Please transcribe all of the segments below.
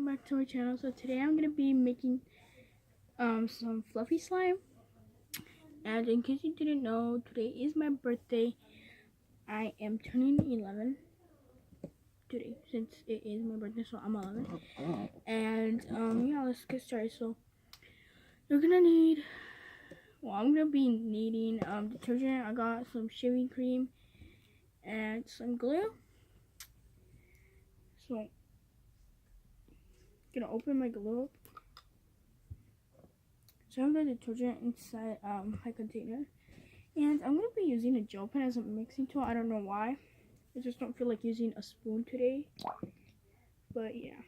welcome back to my channel. So today I'm gonna be making some fluffy slime. And in case you didn't know, today is my birthday. I am turning 11 today since it is my birthday, so I'm 11. And yeah, let's get started. So you're gonna need, I'm gonna be needing detergent. I got some shaving cream and some glue. So I'm gonna open my glue up. So I have the detergent inside my container, and I'm gonna be using a gel pen as a mixing tool. I don't know why. I just don't feel like using a spoon today. But yeah.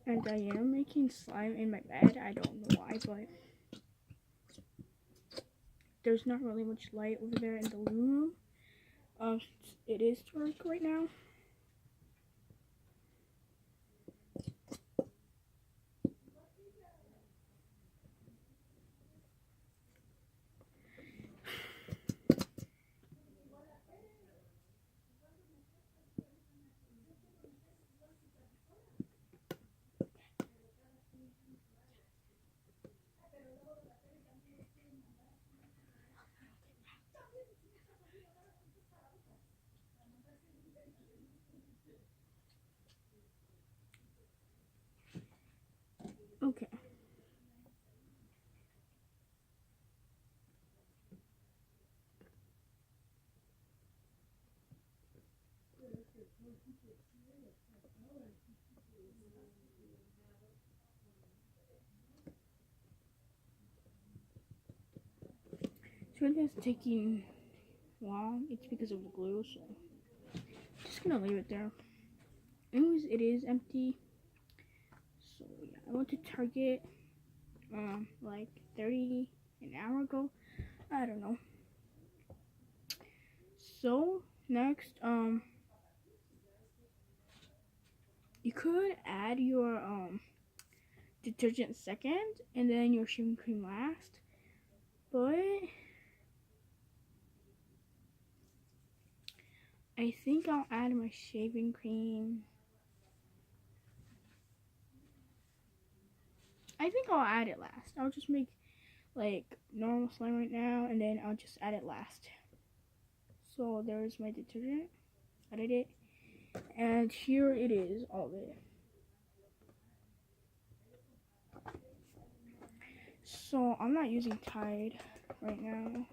And I am making slime in my bed. I don't know why, but there's not really much light over there in the living room. It is dark right now. Okay. So it is taking long. It's because of the glue, so just gonna leave it there. Anyways, it is empty. So yeah, I went to Target like 30 an hour ago. I don't know. So next, you could add your detergent second and then your shaving cream last, but I think I'll add my shaving cream. I think I'll add it last. I'll just make like normal slime right now, and then I'll just add it last. So there's my detergent. Added it, and here it is, all of it. So I'm not using Tide right now.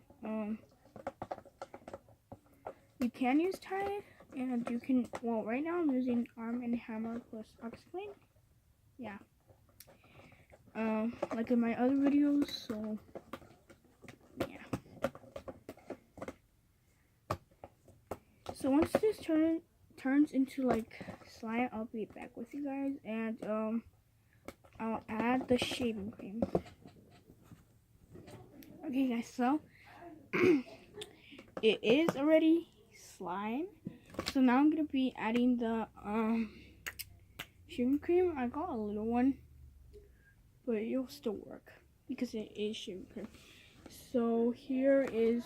You can use Tide, and you can. Well, right now I'm using Arm & Hammer plus OxiClean. Yeah. Like in my other videos. So yeah. So once this turns into like slime, I'll be back with you guys, and I'll add the shaving cream. Okay, guys. So it is already slime. So now I'm gonna be adding the shaving cream. I got a little one, but it'll still work because it is shaving cream. So here is.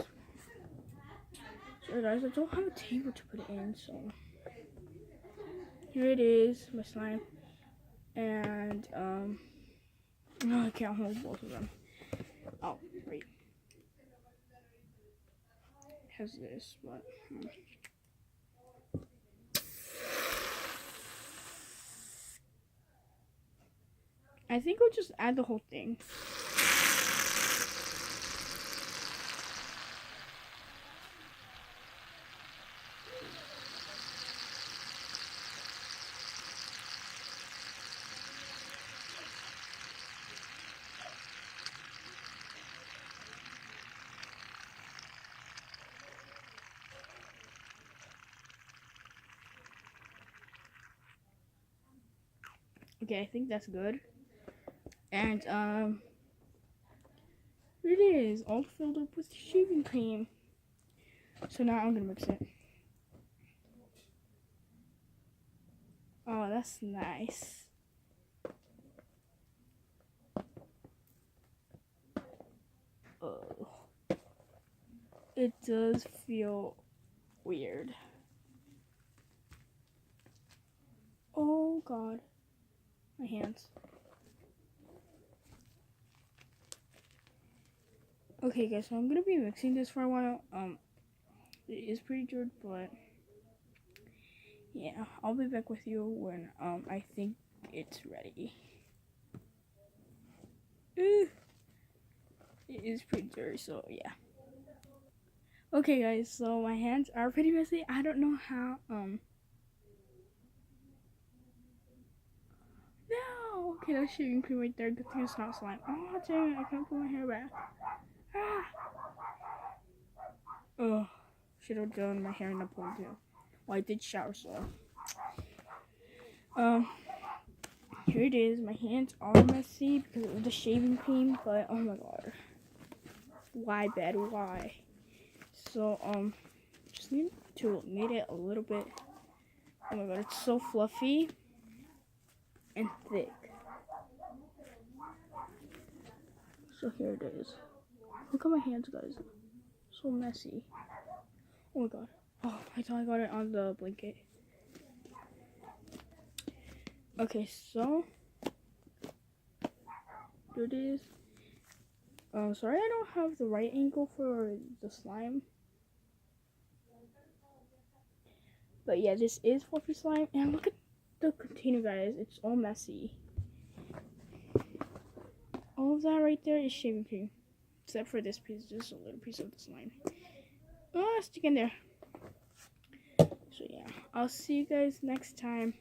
So guys, I don't have a table to put it in, so here it is, my slime, and no, I can't hold both of them. Oh, wait. It has this, but. I think I'll just add the whole thing. Okay, I think that's good. And it is all filled up with shaving cream. So now I'm gonna mix it. Oh, that's nice. Oh, it does feel weird. Oh God. my hands. Okay guys, so I'm gonna be mixing this for a while. It is pretty good, but yeah, I'll be back with you when I think it's ready. Ooh, it is pretty dirty, so yeah. Okay guys, so my hands are pretty messy. I don't know how no, okay, that's shaving cream right there. Good thing it's not slime. Oh dang it, I can't put my hair back. Ah. Oh, should have done my hair in a ponytail. Well, I did shower, so here it is. My hands are messy because of the shaving cream, but oh my god, why bad? Why? So just need to knead it a little bit. Oh my god, it's so fluffy and thick. So here it is. Look at my hands, guys. So messy. Oh my god. Oh, I thought I got it on the blanket. Okay, so here it is. Sorry I don't have the right angle for the slime. But yeah, this is fluffy slime. And look at the container, guys. It's all messy. All of that right there is shaving cream. Except for this piece, just a little piece of the slime. Oh, stick in there. So yeah, I'll see you guys next time.